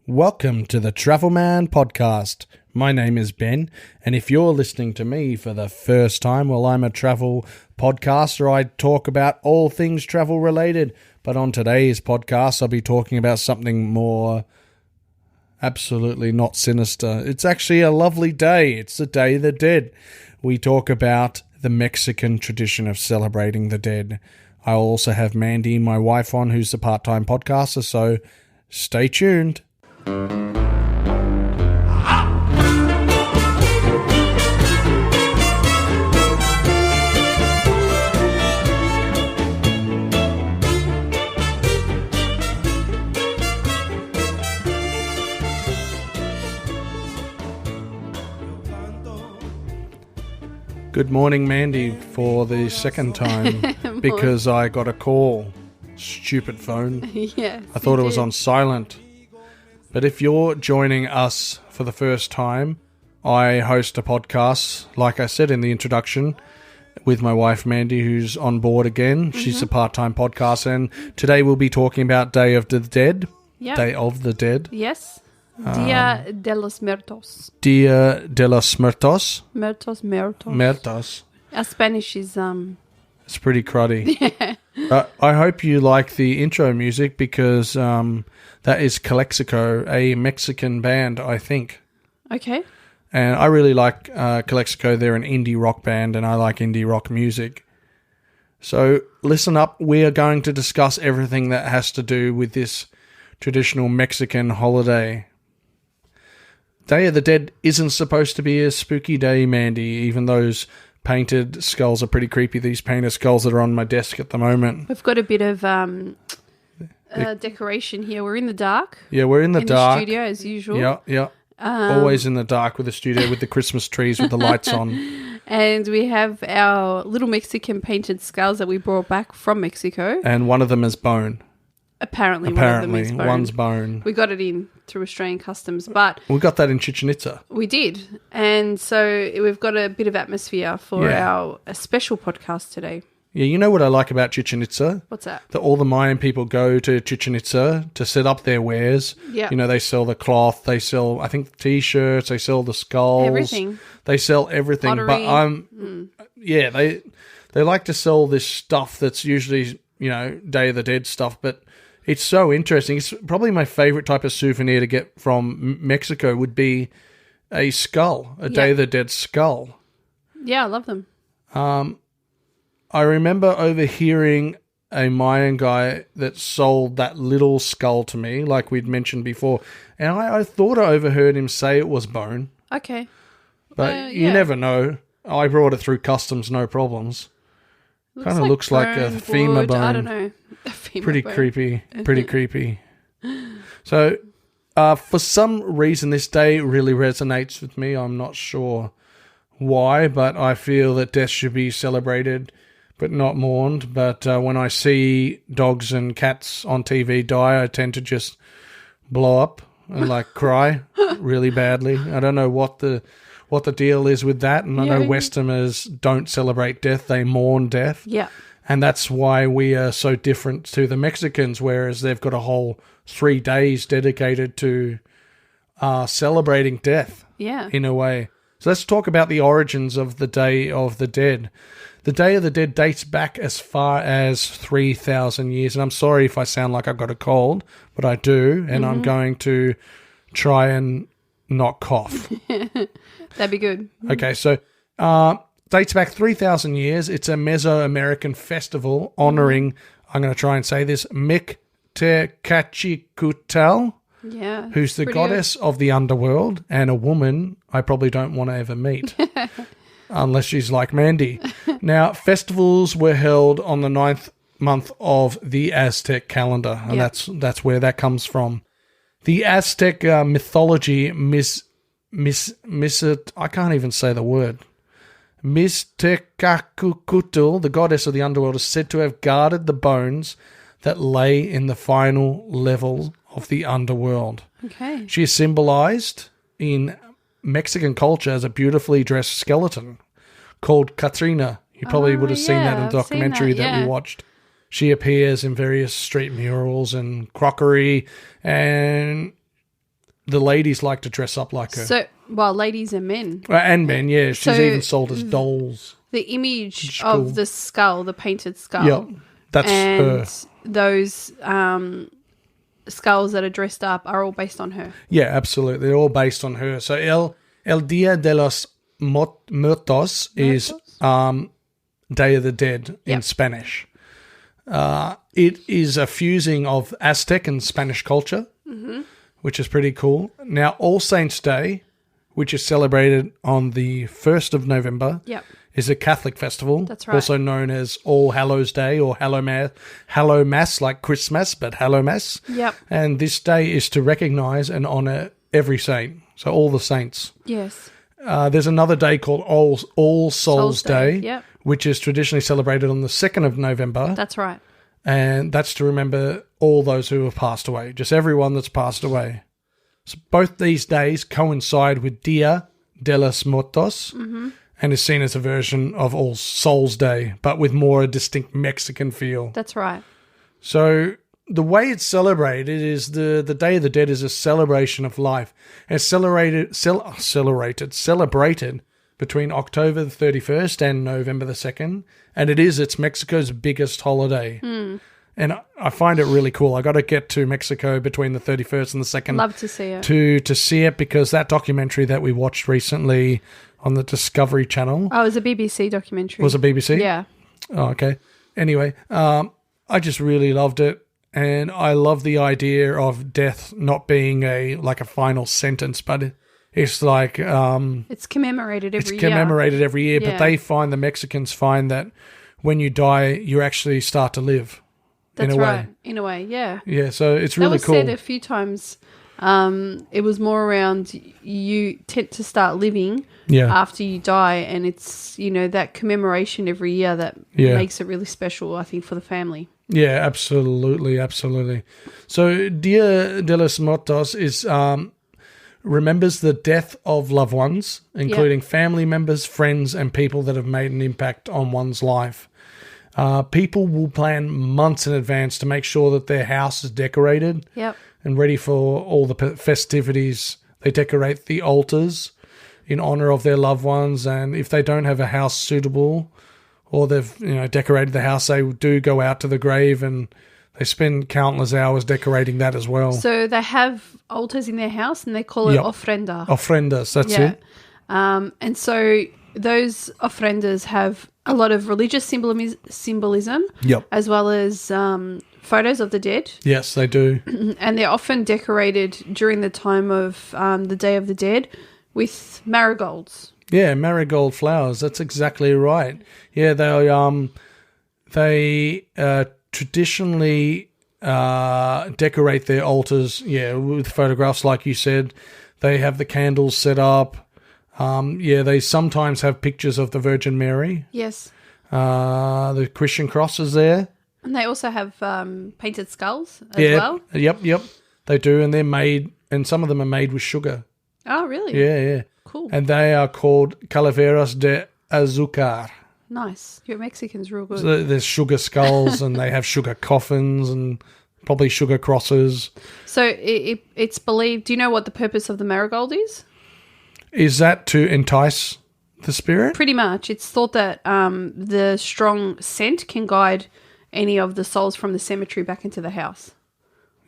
Welcome to the Travelman Podcast. My name is Ben, and if you're listening to me for the first time, well, I'm a travel podcaster. I talk about all things travel related, but on today's podcast, I'll be talking about something more absolutely not sinister. It's actually a lovely day. It's the Day of the Dead. We talk about the Mexican tradition of celebrating the dead. I'll also have Mandy, my wife, on, who's a part-time podcaster, so stay tuned. Good morning, Mandy, for the second time because I got a call. Stupid phone. Yes, I thought it was on silent. But if you're joining us for the first time, I host a podcast, like I said in the introduction, with my wife Mandy, who's on board again. She's a part-time podcaster, and today we'll be talking about Day of the Dead. Yep. Day of the Dead. Yes. Dia de los Muertos. Dia de los Muertos. Muertos. Muertos. Our Spanish is It's pretty cruddy. I hope you like the intro music because that is Calexico, a Mexican band, I think. okay. And I really like Calexico. They're an indie rock band, and I like indie rock music. So listen up. We are going to discuss everything that has to do with this traditional Mexican holiday. Day of the Dead isn't supposed to be a spooky day, Mandy, even those painted skulls are pretty creepy. These painted skulls that are on my desk at the moment. We've got a bit of decoration here. We're in the dark. Yeah, we're in the dark. The studio as usual. Yeah. Always in the dark with the studio, with the Christmas trees, with the lights on. And we have our little Mexican painted skulls that we brought back from Mexico. And one of them is bone. Apparently one of them is bone. One's bone. We got it in through Australian Customs, but We got that in Chichen Itza. we did. And so we've got a bit of atmosphere for a special podcast today. Yeah, you know what I like about Chichen Itza? What's that? That all the Mayan people go to Chichen Itza to set up their wares. Yeah. You know, they sell the cloth, they sell, I think, T-shirts, they sell the skulls. Everything. They sell everything. Pottery. But they like to sell this stuff that's usually, you know, Day of the Dead stuff, but it's so interesting. It's probably my favorite type of souvenir to get from Mexico would be a skull, a Day of the Dead skull. Yeah, I love them. I remember overhearing a Mayan guy that sold that little skull to me, like we'd mentioned before, and I thought I overheard him say it was bone, Okay. but you never know. I brought it through customs, no problems. Kind of looks like a bone, femur wood, bone. I don't know. A femur Pretty bone. creepy. Pretty creepy. So, for some reason, this day really resonates with me. I'm not sure why, but I feel that death should be celebrated but not mourned. But when I see dogs and cats on TV die, I tend to just blow up and cry really badly. I don't know what the deal is with that, and I know Westerners don't celebrate death; they mourn death. Yeah. And that's why we are so different to the Mexicans, whereas they've got a whole 3 days dedicated to celebrating death. Yeah. In a way. So let's talk about the origins of the Day of the Dead. The Day of the Dead dates back as far as 3,000 years. And I'm sorry if I sound like I've got a cold, but I do. And I'm going to try and not cough. That'd be good. Okay, so dates back 3,000 years. It's a Mesoamerican festival honoring, I'm going to try and say this, Mictecacicutl, Yeah. who's the Pretty goddess of the underworld and a woman I probably don't want to ever meet. Unless she's like Mandy. Now, festivals were held on the 9th month of the Aztec calendar, and that's where that comes from. The Aztec mythology, I can't even say the word. Mixtecacucutl, the goddess of the underworld, is said to have guarded the bones that lay in the final level of the underworld. Okay. She is symbolized in Mexican culture as a beautifully dressed skeleton called Catrina. You probably would have seen that in the documentary that we watched. She appears in various street murals and crockery, and the ladies like to dress up like her. So, well, ladies and men. And men, yeah. She's So even sold as dolls. The image cool. of the skull, the painted skull. Yep, that's her. And those skulls that are dressed up are all based on her. Yeah, absolutely. They're all based on her. So El Dia de los Muertos is Day of the Dead in Spanish. It is a fusing of Aztec and Spanish culture, which is pretty cool. Now, All Saints' Day, which is celebrated on the 1st of November, is a Catholic festival. That's right. Also known as All Hallows Day or Hallow Mass, like Christmas, but Hallow Mass. Yep. And this day is to recognize and honor every saint, so all the saints. Yes. There's another day called All Souls Day, Yep. which is traditionally celebrated on the 2nd of November. That's right. And that's to remember all those who have passed away, just everyone that's passed away. So both these days coincide with Dia de los Muertos and is seen as a version of All Souls Day, but with more a distinct Mexican feel. That's right. So the way it's celebrated is the Day of the Dead is a celebration of life. And it's celebrated between October the 31st and November the 2nd. And it's Mexico's biggest holiday. And I find it really cool. I got to get to Mexico between the 31st and the 2nd. Love to see it. To see it, because that documentary that we watched recently on the Discovery Channel. Oh, it was a BBC documentary. Was it BBC? Yeah. Oh, okay. Anyway, I just really loved it. And I love the idea of death not being a final sentence, but it's like It's commemorated every year. it's commemorated every year. Yeah. But the Mexicans find that when you die, you actually start to live. That's in a right. way. In a way, yeah. Yeah, so it's That really was cool. said a few times. It was more around you tend to start living after you die, and it's that commemoration every year that makes it really special, I think, for the family. Yeah, absolutely, absolutely. So Dia de los Muertos is remembers the death of loved ones, including family members, friends, and people that have made an impact on one's life. People will plan months in advance to make sure that their house is decorated and ready for all the festivities. They decorate the altars in honor of their loved ones, and if they don't have a house suitable or they've decorated the house, they do go out to the grave and they spend countless hours decorating that as well. So they have altars in their house and they call it ofrenda. Ofrendas, that's it. And so those ofrendas have a lot of religious symbolism as well as photos of the dead. Yes, they do. And they're often decorated during the time of the Day of the Dead with marigolds. Yeah, marigold flowers. That's exactly right. Yeah, they traditionally decorate their altars, with photographs, like you said. They have the candles set up. They sometimes have pictures of the Virgin Mary. Yes. The Christian cross is there. And they also have painted skulls as well. Yep. They do, and they're made, and some of them are made with sugar. Oh, really? Yeah. Cool. And they are called calaveras de azúcar. Nice. Your Mexican's real good. So there's sugar skulls, and they have sugar coffins, and probably sugar crosses. So it's believed. Do you know what the purpose of the marigold is? Is that to entice the spirit? Pretty much. It's thought that the strong scent can guide any of the souls from the cemetery back into the house.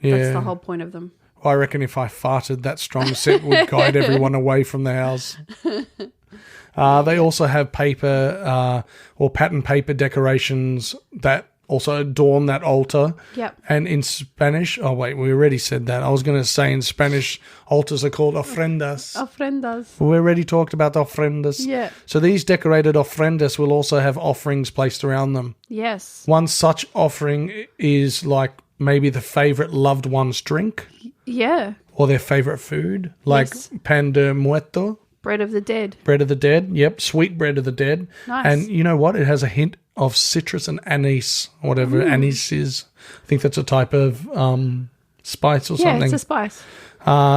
Yeah. That's the whole point of them. I reckon if I farted, that strong scent would guide everyone away from the house. They also have paper or pattern paper decorations that also adorn that altar. Yep. And in Spanish, we already said that. I was going to say in Spanish, altars are called ofrendas. Ofrendas. We already talked about ofrendas. Yeah. So these decorated ofrendas will also have offerings placed around them. Yes. One such offering is like maybe the favorite loved one's drink. Yeah. Or their favorite food, like pan de muerto. Bread of the dead. Bread of the dead, yep. Sweet bread of the dead. Nice. And you know what? It has a hint of citrus and anise, whatever anise is. I think that's a type of spice or something. Yeah, it's a spice.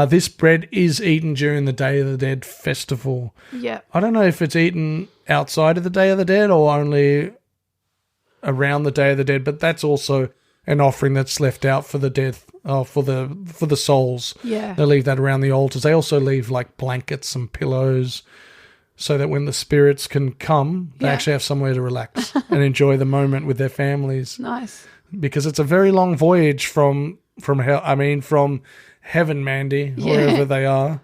This bread is eaten during the Day of the Dead festival. Yeah. I don't know if it's eaten outside of the Day of the Dead or only around the Day of the Dead, but that's also an offering that's left out for the death, for the souls. Yeah. They leave that around the altars. They also leave like blankets and pillows so that when the spirits can come, they actually have somewhere to relax and enjoy the moment with their families. Nice. Because it's a very long voyage from hell. I mean, from heaven, Mandy, wherever they are.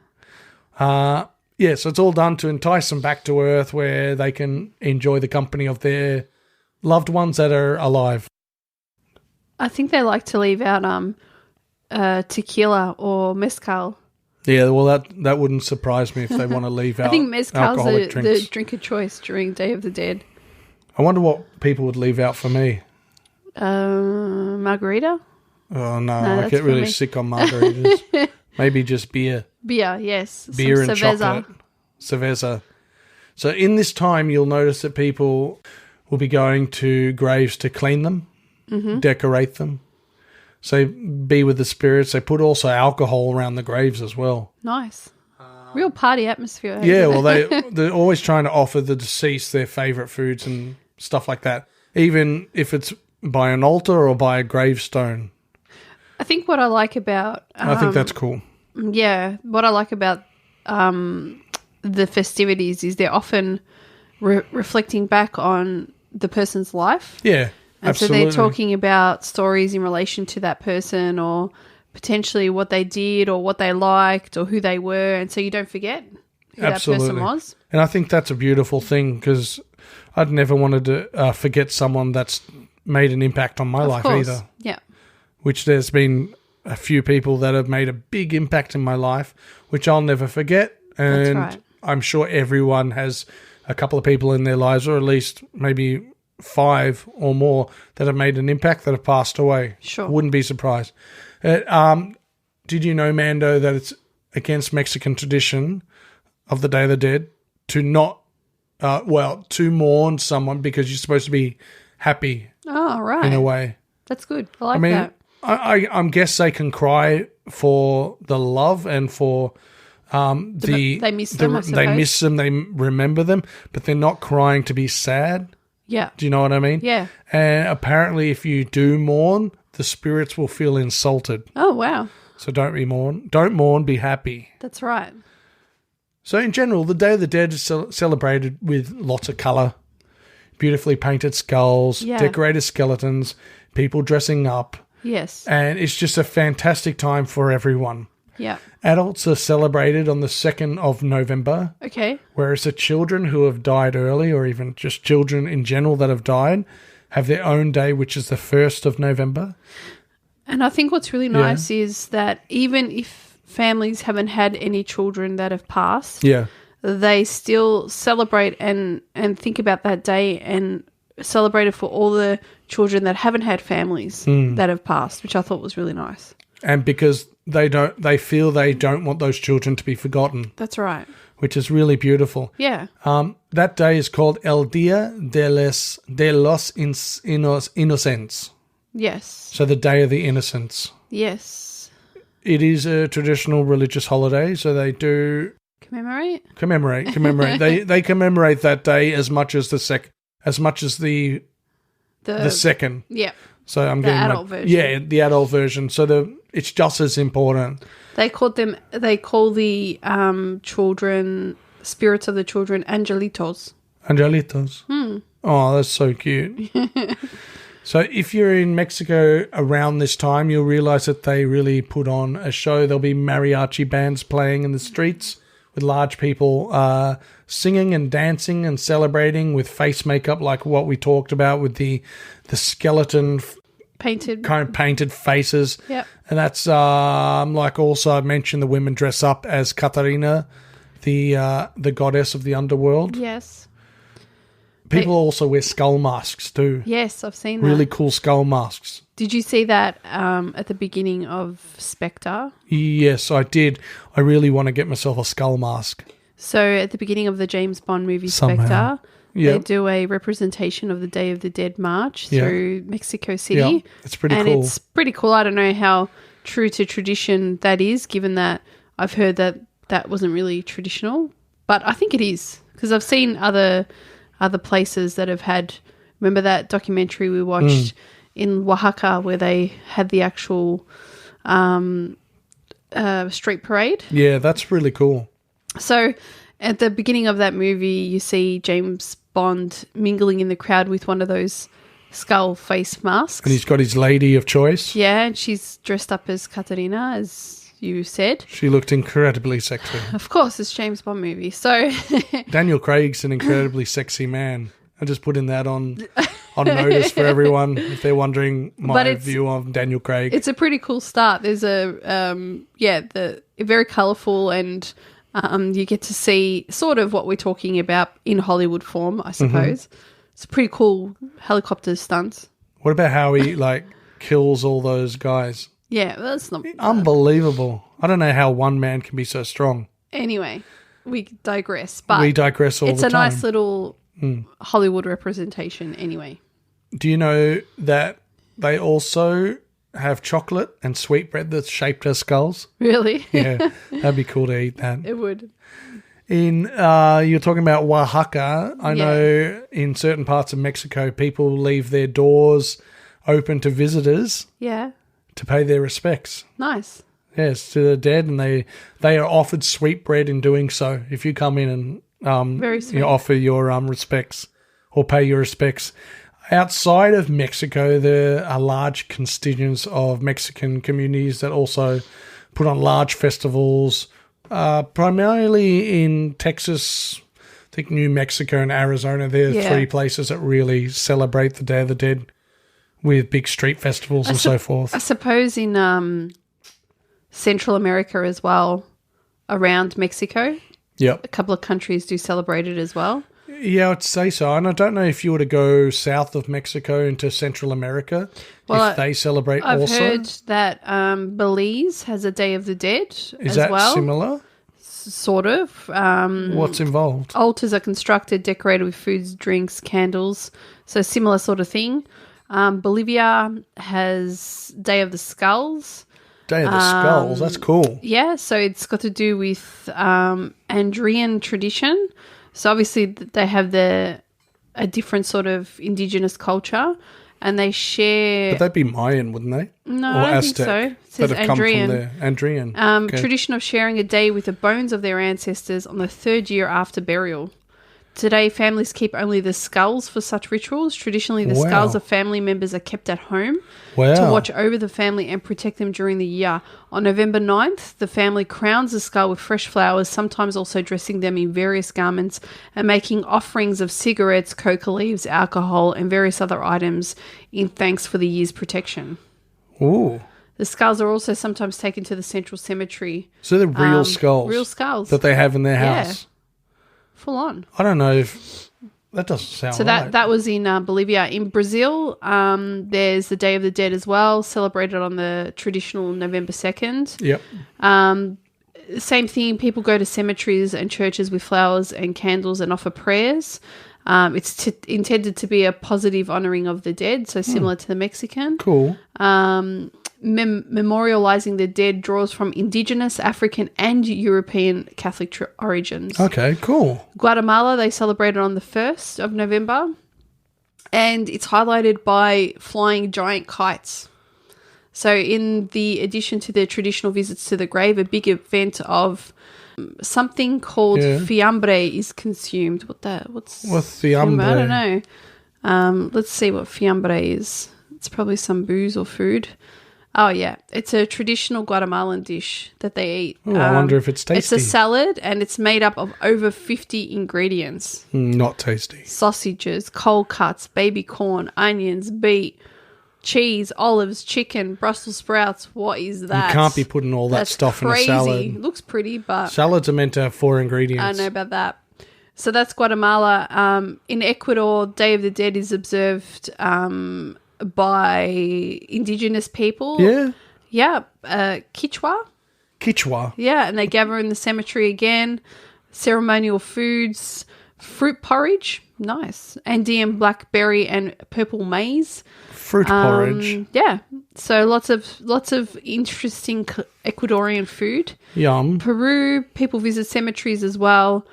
So it's all done to entice them back to Earth where they can enjoy the company of their loved ones that are alive. I think they like to leave out tequila or mezcal. Yeah, well, that wouldn't surprise me if they want to leave out. I think mezcal's the drink of choice during Day of the Dead. I wonder what people would leave out for me. Margarita? Oh, no I get really sick on margaritas. Maybe just beer. Beer, yes. Beer and chocolate. Cerveza. So in this time, you'll notice that people will be going to graves to clean them, decorate them. So be with the spirits. They put also alcohol around the graves as well. Nice. Real party atmosphere. Yeah, well, they're always trying to offer the deceased their favourite foods and stuff like that, even if it's by an altar or by a gravestone. I think what I like about... I think that's cool. Yeah, what I like about the festivities is they're often reflecting back on the person's life. Yeah, and absolutely. so they're talking about stories in relation to that person or potentially what they did or what they liked or who they were, and so you don't forget who that person was. And I think that's a beautiful thing because I'd never wanted to forget someone that's made an impact on my life either. Yeah. Which there's been a few people that have made a big impact in my life, which I'll never forget. And that's right. I'm sure everyone has a couple of people in their lives, or at least maybe 5 or more, that have made an impact that have passed away. Sure. Wouldn't be surprised. Did you know, Mando, that it's against Mexican tradition of the Day of the Dead to not, to mourn someone because you're supposed to be happy. Oh, right. In a way. That's good. I like that. I guess they can cry for the love and for they miss them. They miss them. They remember them, but they're not crying to be sad. Yeah. Do you know what I mean? Yeah. And apparently, if you do mourn, the spirits will feel insulted. Oh, wow. So don't mourn. Don't mourn. Be happy. That's right. So in general, the Day of the Dead is celebrated with lots of colour, beautifully painted skulls, decorated skeletons, people dressing up. Yes. And it's just a fantastic time for everyone. Yeah. Adults are celebrated on the 2nd of November. Okay. Whereas the children who have died early, or even just children in general that have died, have their own day, which is the 1st of November. And I think what's really nice is that even if families haven't had any children that have passed, they still celebrate and think about that day and celebrate it for all the children that haven't had families that have passed, which I thought was really nice. And because they feel they don't want those children to be forgotten. That's right. Which is really beautiful. Yeah. That day is called El Día de los Inocentes. Yes. So the Day of the Innocents. Yes. It is a traditional religious holiday, so they do commemorate. They commemorate that day as much as the second. Yeah. So I'm getting the adult version. Yeah, the adult version. So it's just as important. They call the children, spirits of the children, angelitos. Angelitos. Oh, that's so cute. So if you're in Mexico around this time, you'll realize that they really put on a show. There'll be mariachi bands playing in the streets with large people singing and dancing and celebrating with face makeup, like what we talked about with the skeleton painted faces. Yep. And that's like also I mentioned the women dress up as Catarina, the goddess of the underworld. Yes. People also wear skull masks too. Yes, I've seen that. Really cool skull masks. Did you see that at the beginning of Spectre? Yes, I did. I really want to get myself a skull mask. So at the beginning of the James Bond movie Spectre, they do a representation of the Day of the Dead march through Mexico City. Yeah, it's pretty cool. And it's pretty cool. I don't know how true to tradition that is, given that I've heard that wasn't really traditional. But I think it is, because I've seen other places that have had... Remember that documentary we watched in Oaxaca where they had the actual street parade. Yeah, that's really cool. So at the beginning of that movie, you see James Bond mingling in the crowd with one of those skull face masks. And he's got his lady of choice. Yeah, and she's dressed up as Katarina, as you said. She looked incredibly sexy. Of course, it's James Bond movie. So Daniel Craig's an incredibly sexy man. I'm just putting that on notice for everyone if they're wondering my view of Daniel Craig. It's a pretty cool start. There's very colourful, and you get to see sort of what we're talking about in Hollywood form, I suppose. Mm-hmm. It's pretty cool helicopter stunts. What about how he kills all those guys? Yeah, that's not unbelievable. I don't know how one man can be so strong. Anyway, we digress. But we digress all the time. It's a nice little Hollywood representation anyway. Do you know that they also have chocolate and sweetbread that's shaped as skulls? Really? Yeah, that'd be cool to eat that. It would. You're talking about Oaxaca. I know in certain parts of Mexico, people leave their doors open to visitors. Yeah. To pay their respects. Nice. Yes, to the dead, and they are offered sweetbread in doing so. If you come in and very sweet. Offer your respects or pay your respects. Outside of Mexico, there are large constituents of Mexican communities that also put on large festivals, primarily in Texas, I think New Mexico and Arizona. There are three places that really celebrate the Day of the Dead with big street festivals and so forth. I suppose in Central America as well, around Mexico. Yep. A couple of countries do celebrate it as well. Yeah, I'd say so. And I don't know if you were to go south of Mexico into Central America, if they celebrate I've also. I've heard that Belize has a Day of the Dead as well. Is that similar? Sort of. What's involved? Altars are constructed, decorated with foods, drinks, candles. So similar sort of thing. Bolivia has Day of the Skulls. Day of the Skulls, that's cool. Yeah, so it's got to do with Andrian tradition. So obviously they have a different sort of indigenous culture, and they share. But that'd be Mayan, wouldn't they? No, I don't think so. It says that have Andrian. Come from there. Andrian. Okay. Tradition of sharing a day with the bones of their ancestors on the third year after burial. Today, families keep only the skulls for such rituals. Traditionally, the skulls of family members are kept at home to watch over the family and protect them during the year. On November 9th, the family crowns the skull with fresh flowers, sometimes also dressing them in various garments and making offerings of cigarettes, coca leaves, alcohol, and various other items in thanks for the year's protection. Ooh. The skulls are also sometimes taken to the central cemetery. So they're real skulls? Real skulls. That they have in their house? Yeah. Full on. I don't know if that doesn't sound so right. that was in Bolivia. In Brazil, there's the Day of the Dead as well, celebrated on the traditional November 2nd. Yep. Same thing. People go to cemeteries and churches with flowers and candles and offer prayers. It's intended to be a positive honouring of the dead, so similar to the Mexican. Cool. Memorializing the dead draws from indigenous, African and European Catholic origins. Okay, cool. Guatemala, they celebrate it on the 1st of November, and it's highlighted by flying giant kites. So in the addition to their traditional visits to the grave, a big event of something called fiambre is consumed. What's fiambre? I don't know. Let's see what fiambre is. It's probably some booze or food. Oh, yeah. It's a traditional Guatemalan dish that they eat. Oh, I wonder if it's tasty. It's a salad, and it's made up of over 50 ingredients. Not tasty. Sausages, cold cuts, baby corn, onions, beet, cheese, olives, chicken, Brussels sprouts. What is that? You can't be putting all that stuff in a salad. Looks pretty, but... Salads are meant to have 4 ingredients. I know about that. So that's Guatemala. In Ecuador, Day of the Dead is observed... by indigenous people. Yeah. Yeah. Quechua. Quechua. Yeah, and they gather in the cemetery again. Ceremonial foods, fruit porridge, nice. Andean blackberry and purple maize. Fruit porridge. Yeah. So lots of interesting Ecuadorian food. Yum. Peru, people visit cemeteries as well.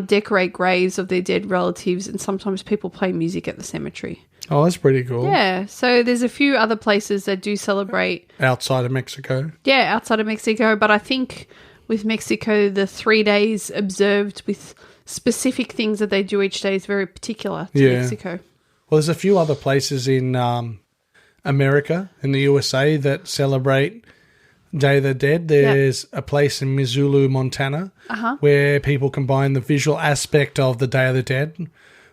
Decorate graves of their dead relatives, and sometimes people play music at the cemetery. Oh, that's pretty cool. Yeah. So there's a few other places that do celebrate. Outside of Mexico. Yeah, outside of Mexico. But I think with Mexico, the 3 days observed with specific things that they do each day is very particular to Mexico. Well, there's a few other places in America, in the USA, that celebrate Day of the Dead. There's a place in Missoula, Montana, where people combine the visual aspect of the Day of the Dead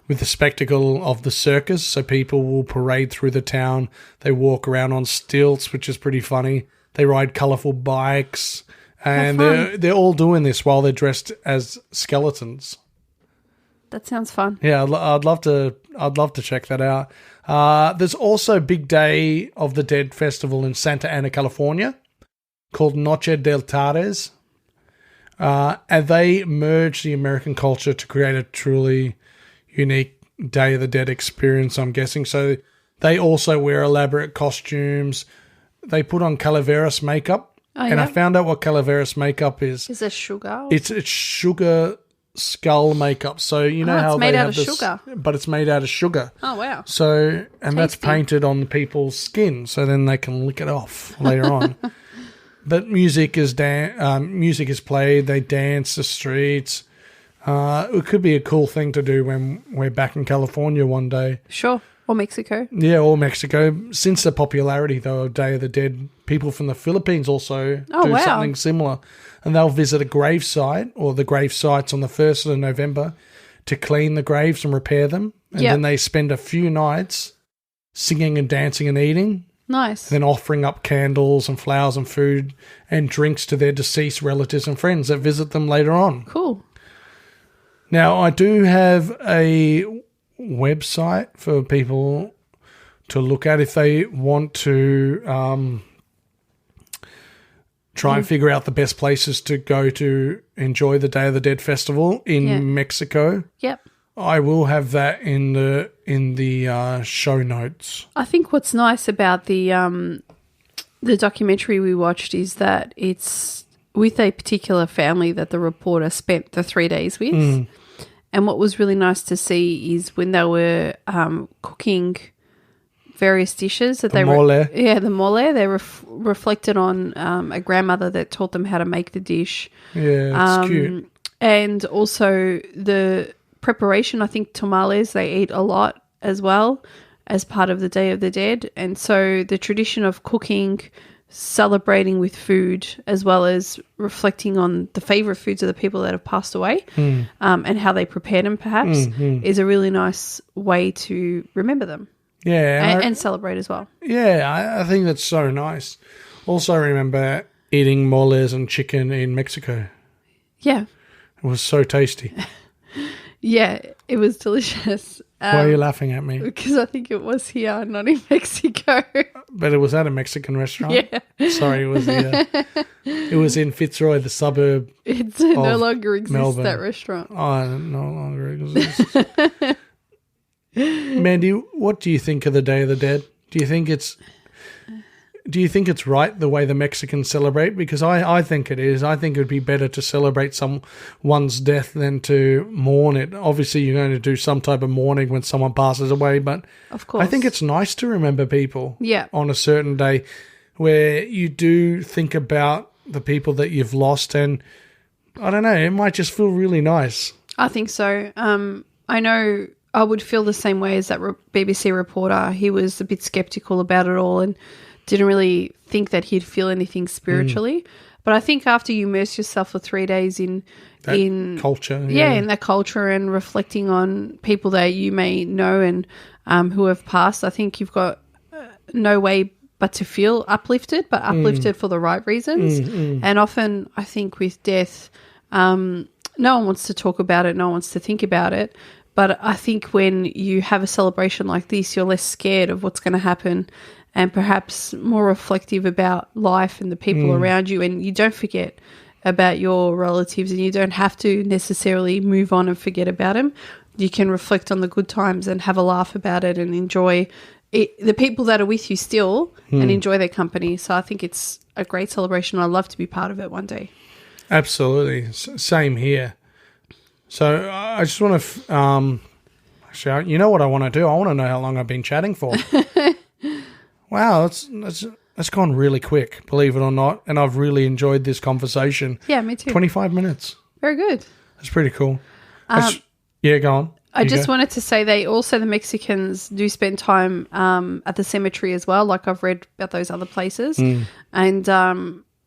with the spectacle of the circus. So people will parade through the town. They walk around on stilts, which is pretty funny. They ride colourful bikes. And they're all doing this while they're dressed as skeletons. That sounds fun. Yeah, I'd love to check that out. There's also Big Day of the Dead festival in Santa Ana, California, called Noche del Tares. And they merge the American culture to create a truly unique Day of the Dead experience, I'm guessing. So they also wear elaborate costumes. They put on Calaveras makeup. And I found out what Calaveras makeup is. Is it sugar? It's sugar skull makeup. So you know how it's made they out have of this, sugar. but it's made out of sugar. Oh wow! So that's painted on the people's skin, so then they can lick it off later on. But music is played. They dance the streets. It could be a cool thing to do when we're back in California one day. Sure. Or Mexico. Yeah, or Mexico. Since the popularity, though, of Day of the Dead, people from the Philippines also do something similar. And they'll visit a gravesite or the grave sites on the 1st of November to clean the graves and repair them. And then they spend a few nights singing and dancing and eating. Nice. And then offering up candles and flowers and food and drinks to their deceased relatives and friends that visit them later on. Cool. Now, I do have a website for people to look at if they want to try and figure out the best places to go to enjoy the Day of the Dead festival in Mexico. Yep. I will have that in the show notes. I think what's nice about the documentary we watched is that it's with a particular family that the reporter spent the 3 days with. And what was really nice to see is when they were cooking various dishes that the mole. The mole. They reflected on a grandmother that taught them how to make the dish. Yeah, it's cute. And also the preparation. I think tamales they eat a lot as well as part of the Day of the Dead. And so the tradition of cooking, celebrating with food, as well as reflecting on the favourite foods of the people that have passed away and how they prepared them perhaps is a really nice way to remember them. Yeah. And celebrate as well. Yeah, I think that's so nice. Also remember eating moles and chicken in Mexico. Yeah. It was so tasty. Yeah, it was delicious. Why are you laughing at me? Because I think it was here, not in Mexico. But it was at a Mexican restaurant? Yeah. Sorry, it was in Fitzroy, the suburb. It no longer exists, Melbourne. That restaurant. Oh, it no longer exists. Mandy, what do you think of the Day of the Dead? Do you think it's right the way the Mexicans celebrate? Because I think it is. I think it would be better to celebrate someone's death than to mourn it. Obviously, you're going to do some type of mourning when someone passes away, but of course, I think it's nice to remember people on a certain day where you do think about the people that you've lost, and I don't know, it might just feel really nice. I think so. I know I would feel the same way as that BBC reporter. He was a bit skeptical about it all and didn't really think that he'd feel anything spiritually. But I think after you immerse yourself for 3 days in culture. In that culture and reflecting on people that you may know and who have passed, I think you've got no way but to feel uplifted, but uplifted for the right reasons. And often I think with death, no one wants to talk about it, no one wants to think about it. But I think when you have a celebration like this, you're less scared of what's going to happen and perhaps more reflective about life and the people around you. And you don't forget about your relatives and you don't have to necessarily move on and forget about them. You can reflect on the good times and have a laugh about it and enjoy the people that are with you still and enjoy their company. So I think it's a great celebration. I'd love to be part of it one day. Absolutely. Same here. So I just want to So, you know what I want to do? I want to know how long I've been chatting for. Wow, that's gone really quick, believe it or not, and I've really enjoyed this conversation. Yeah, me too. 25 minutes. Very good. That's pretty cool. Yeah, go on. I just wanted to say the Mexicans do spend time at the cemetery as well. Like I've read about those other places. And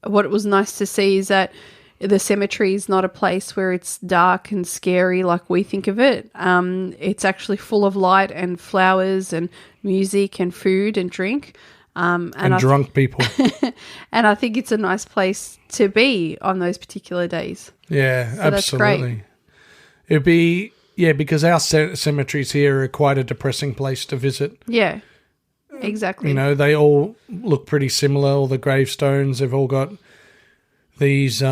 what it was nice to see is that the cemetery is not a place where it's dark and scary like we think of it. It's actually full of light and flowers and music and food and drink. And drunk people. And I think it's a nice place to be on those particular days. Yeah, so absolutely. That's great. It'd be, because our cemeteries here are quite a depressing place to visit. Yeah, exactly. You know, they all look pretty similar, all the gravestones. They've all got these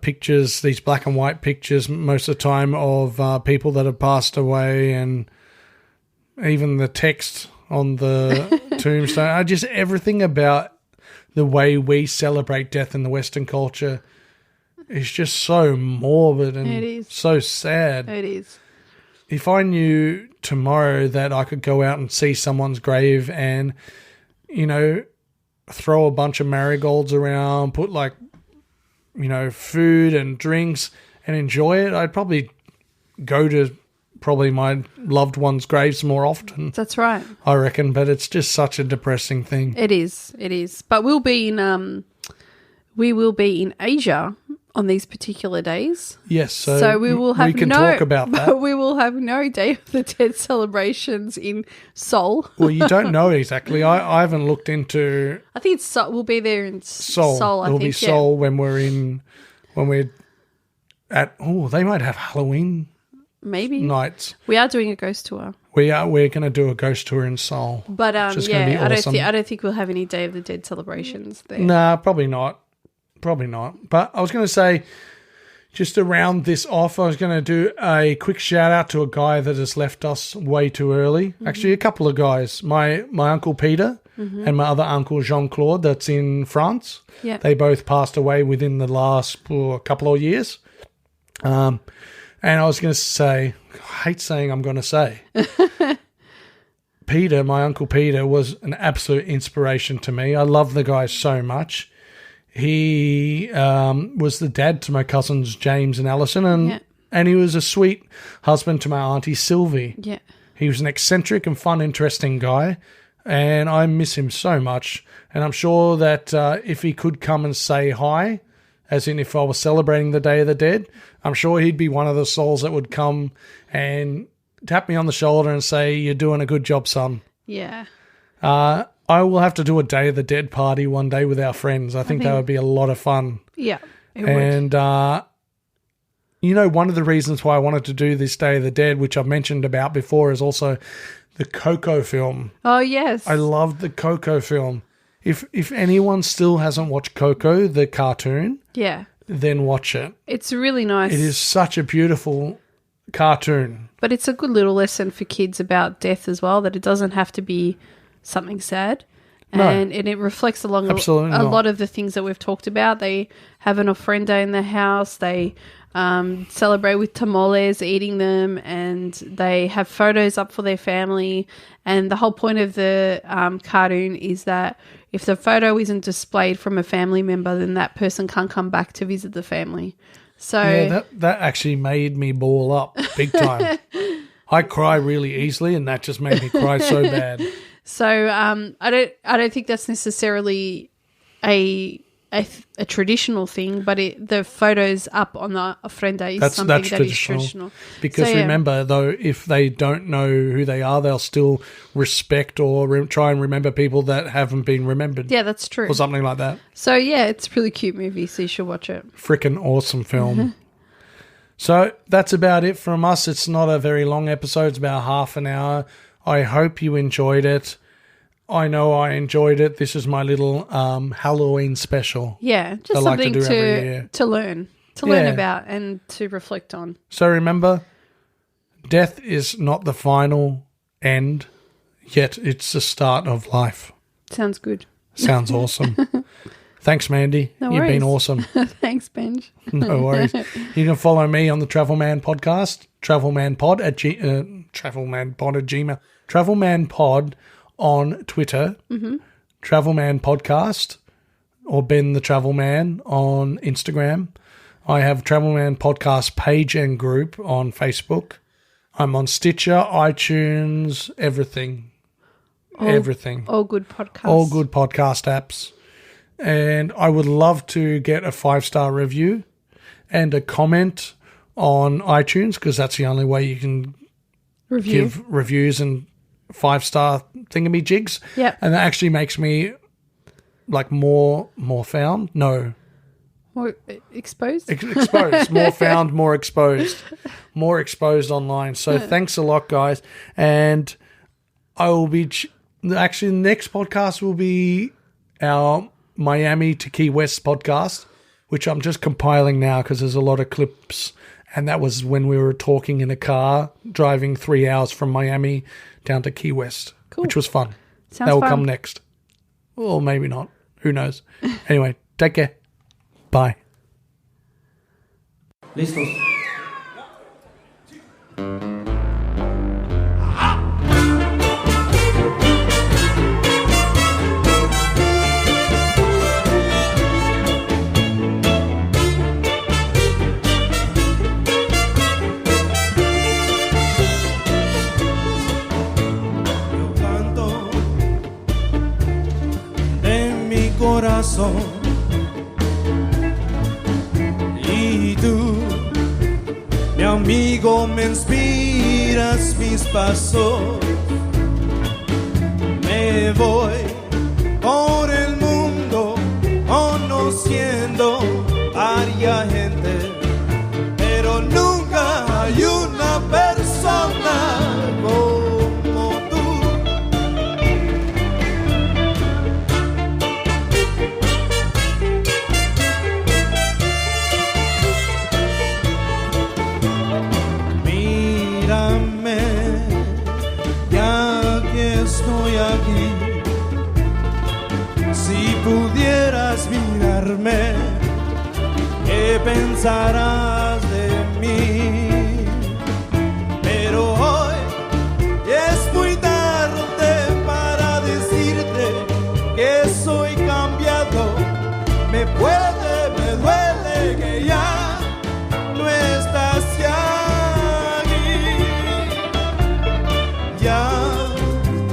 pictures, these black and white pictures most of the time of people that have passed away, and even the text on the tombstone. Just everything about the way we celebrate death in the Western culture is just so morbid and so sad. It is. If I knew tomorrow that I could go out and see someone's grave and, throw a bunch of marigolds around, put food and drinks and enjoy it, I'd probably go to my loved one's graves more often. That's right. I reckon, but it's just such a depressing thing. It is. But we will be in Asia on these particular days. Yes, so we will have talk about that. But we will have no Day of the Dead celebrations in Seoul. Well, you don't know exactly. I haven't looked into. I think it's Seoul. We'll be there in Seoul. It'll be Seoul when we're at. Oh, they might have Halloween. Maybe nights. We are doing a ghost tour. We're going to do a ghost tour in Seoul. But awesome. I don't think we'll have any Day of the Dead celebrations there. Nah, probably not. But I was going to say, just to round this off, I was going to do a quick shout out to a guy that has left us way too early. Mm-hmm. Actually, a couple of guys. My Uncle Peter and my other uncle Jean-Claude that's in France. Yeah. They both passed away within the last couple of years. And I was going to say, I hate saying I'm going to say. Peter, my Uncle Peter, was an absolute inspiration to me. I love the guy so much. He was the dad to my cousins James and Alison, and he was a sweet husband to my auntie Sylvie. Yeah. He was an eccentric and fun, interesting guy, and I miss him so much. And I'm sure that if he could come and say hi, as in if I was celebrating the Day of the Dead, I'm sure he'd be one of the souls that would come and tap me on the shoulder and say, "You're doing a good job, son." Yeah. I will have to do a Day of the Dead party one day with our friends. I think that would be a lot of fun. Yeah, it would. One of the reasons why I wanted to do this Day of the Dead, which I've mentioned about before, is also the Coco film. Oh, yes. I loved the Coco film. If anyone still hasn't watched Coco, the cartoon, then watch it. It's really nice. It is such a beautiful cartoon. But it's a good little lesson for kids about death as well, that it doesn't have to be something sad. And it reflects along a lot of the things that we've talked about. They have an ofrenda in the house. They celebrate with tamales, eating them, and they have photos up for their family. And the whole point of the cartoon is that if the photo isn't displayed from a family member, then that person can't come back to visit the family. So that actually made me ball up big time. I cry really easily, and that just made me cry so bad. So I don't think that's necessarily a traditional thing, but the photos up on the ofrenda is something that is traditional. Because remember, though, if they don't know who they are, they'll still respect or try and remember people that haven't been remembered. Yeah, that's true. Or something like that. So, yeah, it's a really cute movie, so you should watch it. Freaking awesome film. So that's about it from us. It's not a very long episode. It's about half an hour. I hope you enjoyed it. I know I enjoyed it. This is my little Halloween special. Yeah, just something to learn about and to reflect on. So remember, death is not the final end, yet it's the start of life. Sounds good. Sounds awesome. Thanks, Mandy. No You've been awesome. Thanks, Benj. No worries. You can follow me on the Travel Man podcast, TravelmanPod at Gmail. TravelmanPod on Twitter. Mm-hmm. Travelman Podcast or Ben the Travelman on Instagram. I have Travelman Podcast page and group on Facebook. I'm on Stitcher, iTunes, everything. Everything. All good podcasts. All good podcast apps. And I would love to get a 5-star review and a comment on iTunes, because that's the only way you can give reviews and 5-star thingamajigs. Yep. And that actually makes me like more found. No. More exposed? Exposed. More found, more exposed. More exposed online. So thanks a lot, guys. And I will be... Actually, the next podcast will be our Miami to Key West podcast, which I'm just compiling now because there's a lot of clips. And that was when we were talking in a car, driving 3 hours from Miami down to Key West, which was fun. Sounds that will fun. come next. Or maybe not. Who knows? Anyway, take care. Bye. Listos. Y tú, mi amigo, me inspiras mis pasos. Me voy por el mundo conociendo varias gente, pero nunca hay una persona como tú. Mírame, ya que estoy aquí. Si pudieras mirarme, ¿qué pensarás de mí? Pero hoy es muy tarde para decirte que soy cambiado. Me duele que ya no estás aquí. Ya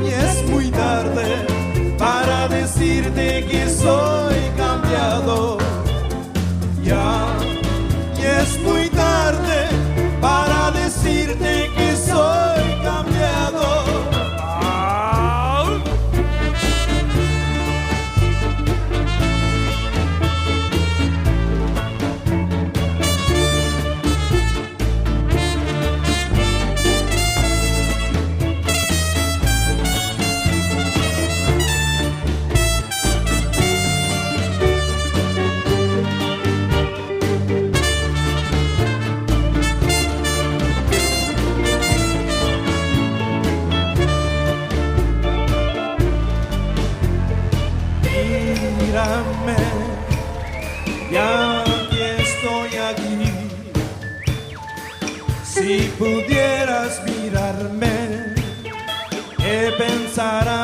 es muy tarde para decirte que soy cambiado. Ya es muy tarde para decirte que soy cambiado. Mírame, ya que estoy aquí. Si pudieras mirarme, ¿qué pensarás?